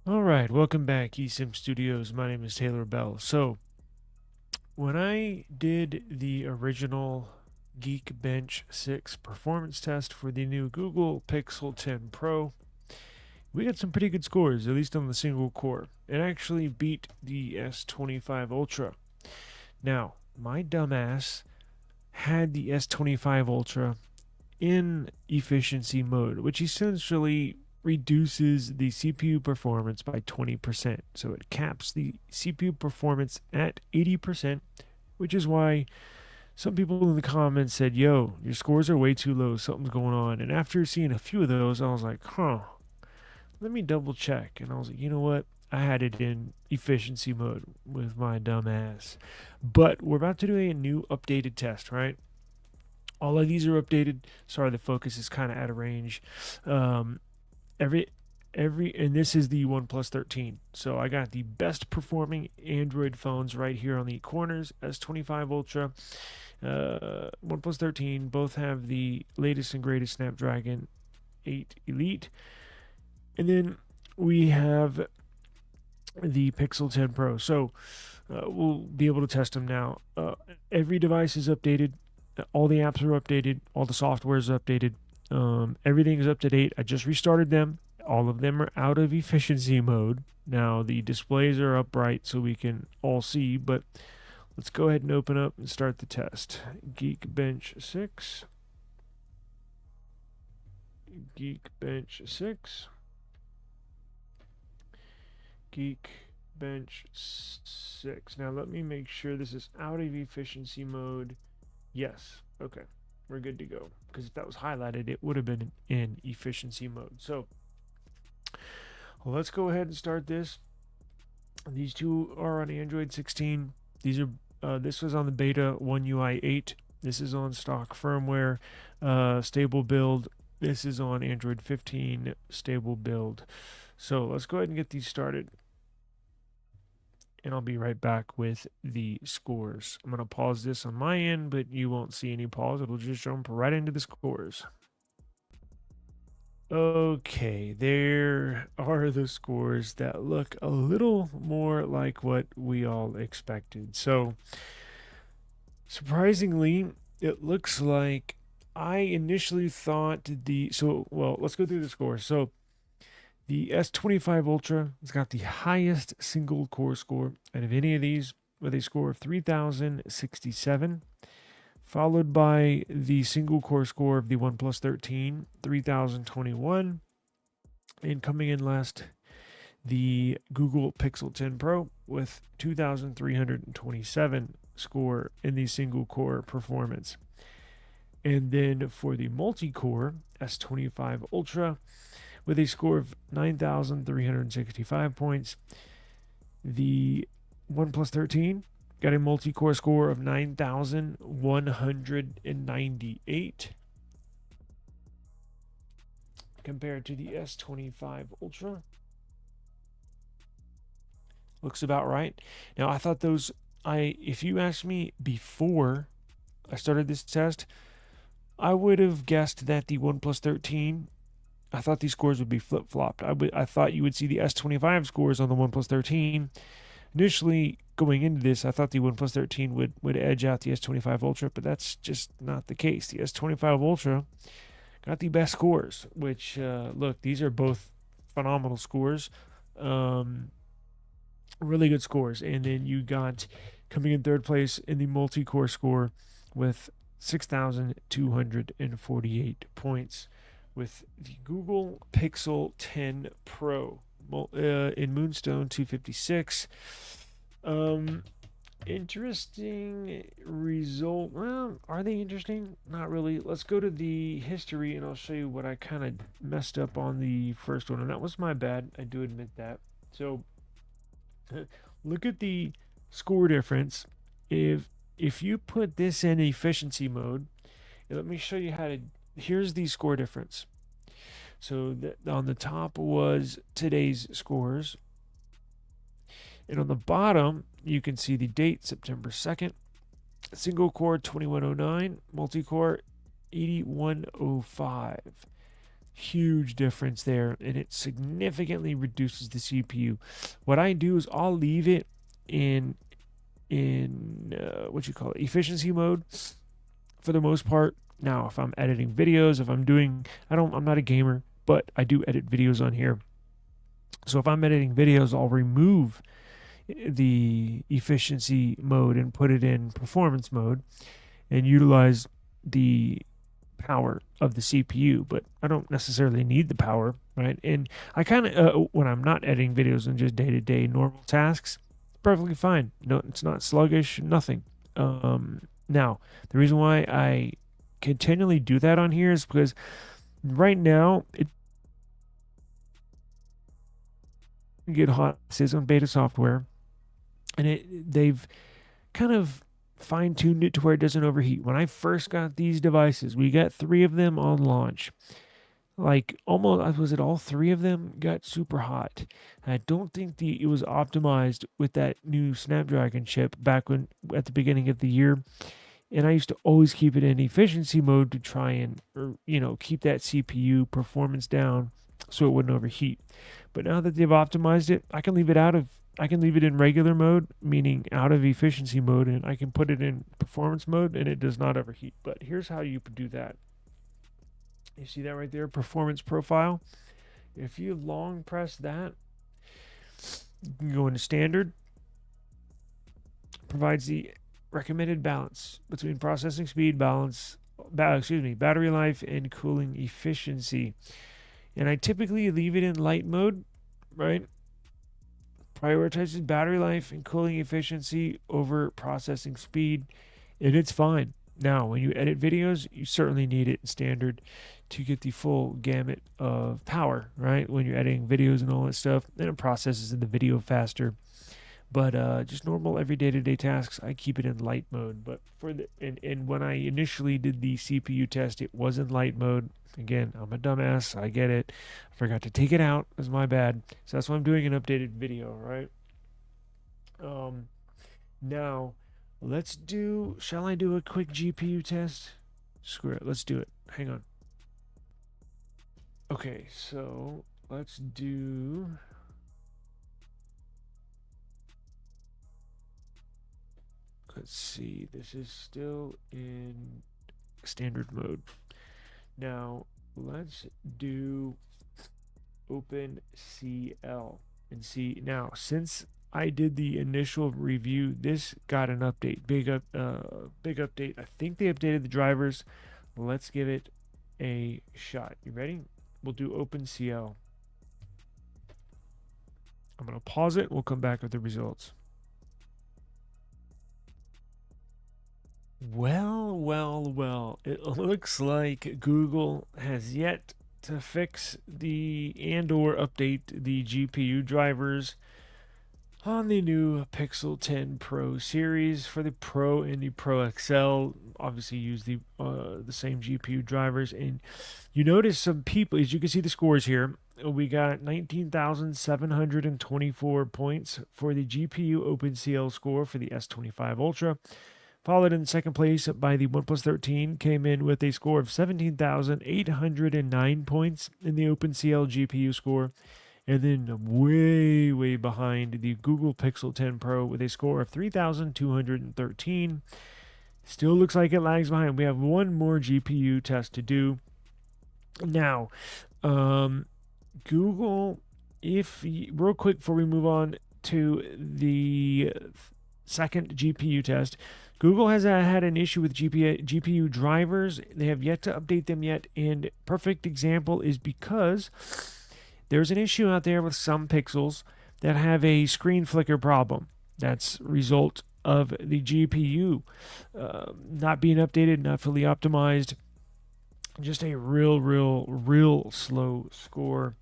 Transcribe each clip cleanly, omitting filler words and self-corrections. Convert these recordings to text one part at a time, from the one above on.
All right, welcome back, eSIM Studios. My name is Taylor Bell. So, when I did the original Geekbench 6 performance test for the new Google Pixel 10 Pro, we got some pretty good scores, at least on the single core. It actually beat the S25 Ultra. Now, my dumbass had the S25 Ultra in efficiency mode, which essentially reduces the CPU performance by 20%. So it caps the CPU performance at 80%, which is why some people in the comments said, "Yo, your scores are way too low, something's going on." And after seeing a few of those, I was like, let me double check. And I was like, you know what? I had it in efficiency mode with my dumb ass. But we're about to do a new updated test, right? All of these are updated. Sorry, the focus is kind of out of range. Um, every and this is the OnePlus 13. So I got the best performing Android phones right here on the corners. S25 Ultra, OnePlus 13. Both have the latest and greatest Snapdragon 8 Elite, and then we have the Pixel 10 Pro. So we'll be able to test them now. Every device is updated. All the apps are updated. All the software is updated. Everything is up to date. I just restarted them. All of them are out of efficiency mode. Now the displays are upright so we can all see, but let's go ahead and open up and start the test. Geekbench 6. Geekbench 6. Geekbench 6. Now let me make sure this is out of efficiency mode. Yes. Okay. We're good to go. Because if that was highlighted, it would have been in efficiency mode. So well, let's go ahead and start this. These two are on Android 16. These are this was on the beta One UI 8. This is on stock firmware, stable build. This is on Android 15 stable build. So let's go ahead and get these started. And I'll be right back with the scores. I'm going to pause this on my end, but you won't see any pause. It'll just jump right into the scores. Okay, there are the scores that look a little more like what we all expected. So, surprisingly, it looks like I initially thought let's go through the scores. So, the S25 Ultra has got the highest single core score out of any of these with a score of 3067, followed by the single core score of the OnePlus 13, 3021, and coming in last, the Google Pixel 10 Pro with 2327 score in the single core performance. And then for the multi core S25 Ultra, with a score of 9,365 points, the OnePlus 13 got a multi core score of 9,198 compared to the S25 Ultra. Looks about right. Now, I thought if you asked me before I started this test, I would have guessed that the OnePlus 13, I thought these scores would be flip-flopped. I thought you would see the S25 scores on the OnePlus 13. Initially, going into this, I thought the OnePlus 13 would edge out the S25 Ultra, but that's just not the case. The S25 Ultra got the best scores, which, look, these are both phenomenal scores. Really good scores. And then you got coming in third place in the multi-core score with 6,248 points with the Google Pixel 10 Pro in Moonstone 256. Interesting result. Well, are they interesting? Not really. Let's go to the history and I'll show you what I kind of messed up on the first one. And that was my bad. I do admit that. So look at the score difference. If you put this in efficiency mode, let me show you how to. Here's the score difference. So on the top was today's scores, and on the bottom you can see the date, September 2nd. Single core 2109, multi-core 8105. huge difference there, and it significantly reduces the CPU. What I do is I'll leave it in what you call it, efficiency mode for the most part. Now, if I'm editing videos, if I'm doing, I'm not a gamer, but I do edit videos on here. So if I'm editing videos, I'll remove the efficiency mode and put it in performance mode and utilize the power of the CPU, but I don't necessarily need the power, right? And I kind of, when I'm not editing videos and just day to day normal tasks, perfectly fine. No, it's not sluggish, nothing. Now, the reason why I continually do that on here is because right now it can get hot. It is on beta software, and they've kind of fine tuned it to where it doesn't overheat. When I first got these devices, we got 3 of them on launch. Like almost, was it all 3 of them got super hot? I don't think it was optimized with that new Snapdragon chip back when at the beginning of the year. And I used to always keep it in efficiency mode to try and, keep that CPU performance down so it wouldn't overheat. But now that they've optimized it, I can leave it in regular mode, meaning out of efficiency mode, and I can put it in performance mode and it does not overheat. But here's how you do that. You see that right there, performance profile. If you long press that, you can go into standard, provides the recommended balance between processing speed, battery life, and cooling efficiency. And I typically leave it in light mode, right? Prioritizes battery life and cooling efficiency over processing speed, and it's fine. Now, when you edit videos, you certainly need it in standard to get the full gamut of power, right? When you're editing videos and all that stuff, then it processes in the video faster. But just normal everyday to day tasks, I keep it in light mode. But and when I initially did the CPU test, it was in light mode. Again, I'm a dumbass. I get it. I forgot to take it out. That's my bad. So that's why I'm doing an updated video, right? Now, shall I do a quick GPU test? Screw it. Let's do it. Hang on. Okay, so let's do. Let's see, this is still in standard mode. Now, let's do OpenCL and see. Now, since I did the initial review, this got an update. Big update. I think they updated the drivers. Let's give it a shot. You ready? We'll do OpenCL. I'm going to pause it. We'll come back with the results. Well. It looks like Google has yet to fix or update the GPU drivers on the new Pixel 10 Pro series. For the Pro and the Pro XL, obviously use the same GPU drivers. And you notice some people, as you can see the scores here, we got 19,724 points for the GPU OpenCL score for the S25 Ultra. Followed in second place by the OnePlus 13, came in with a score of 17,809 points in the OpenCL GPU score. And then way behind the Google Pixel 10 Pro with a score of 3,213. Still looks like it lags behind. We have one more GPU test to do. Now, Google, real quick before we move on to the second GPU test, Google has had an issue with GPU drivers. They have yet to update them yet. And perfect example is because there's an issue out there with some Pixels that have a screen flicker problem. That's a result of the GPU not being updated, not fully optimized. Just a real slow score.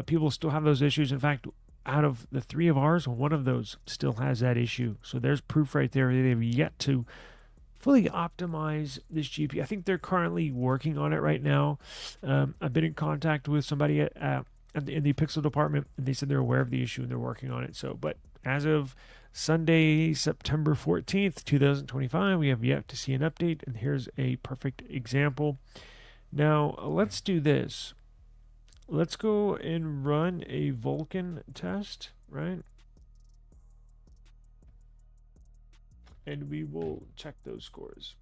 People still have those issues. In fact, out of the 3 of ours, one of those still has that issue. So there's proof right there that they've yet to fully optimize this GPU. I think they're currently working on it right now. I've been in contact with somebody in the Pixel department, and they said they're aware of the issue and they're working on it. So, but as of Sunday, September 14th, 2025, we have yet to see an update, and here's a perfect example. Now, let's do this. let's go and run a Vulcan test, right? And we will check those scores.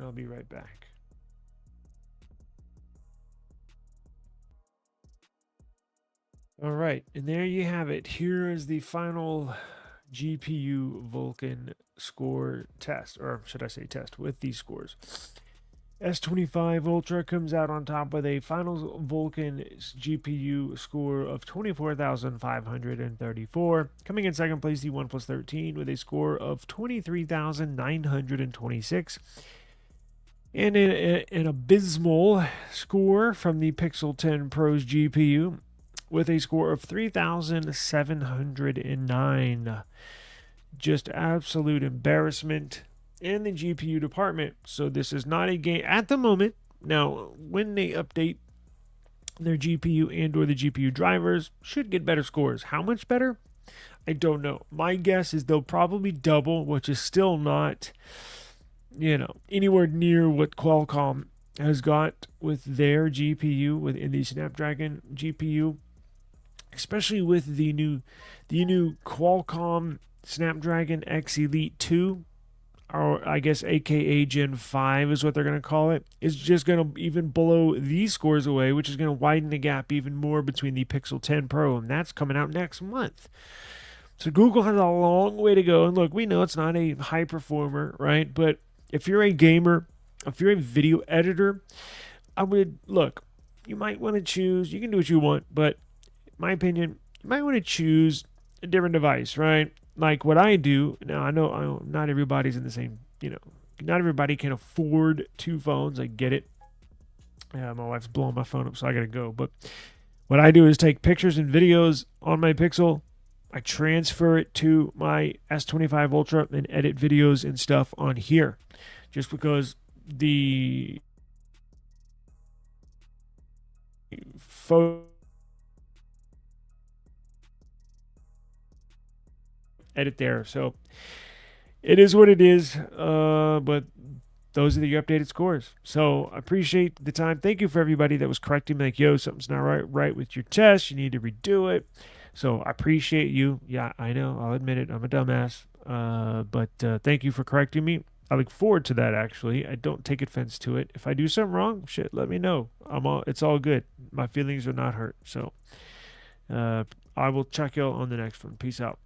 I'll be right back. All right, and there you have it. Here is the final GPU Vulcan score test, or should I say test with these scores. S25 Ultra comes out on top with a final Vulcan GPU score of 24,534. Coming in second place, the OnePlus 13 with a score of 23,926. And an abysmal score from the Pixel 10 Pro's GPU with a score of 3,709. Just absolute embarrassment in the GPU department. So this is not a game at the moment. Now, when they update their GPU and or the GPU drivers, should get better scores. How much better? I don't know. My guess is they'll probably double, which is still not, anywhere near what Qualcomm has got with their GPU within the Snapdragon GPU, especially with the new Qualcomm Snapdragon X Elite 2, or I guess AKA Gen 5 is what they're going to call it, is just going to even blow these scores away, which is going to widen the gap even more between the Pixel 10 Pro, and that's coming out next month. So Google has a long way to go, and look, we know it's not a high performer, right? But if you're a gamer, if you're a video editor, I would look, you might want to choose, you can do what you want, but in my opinion, you might want to choose a different device, right? Like what I do now, I know not everybody's in the same, not everybody can afford two phones. I get it. My wife's blowing my phone up, so I gotta go. But what I do is take pictures and videos on my Pixel. I transfer it to my S25 Ultra and edit videos and stuff on here, just because the photo edit there. So it is what it is. But those are the updated scores. So I appreciate the time. Thank you for everybody that was correcting me, like, yo, something's not right with your test. You need to redo it. So I appreciate you. Yeah, I know. I'll admit it. I'm a dumbass. But thank you for correcting me. I look forward to that, actually. I don't take offense to it. If I do something wrong, shit, let me know. It's all good. My feelings are not hurt. So I will check you on the next one. Peace out.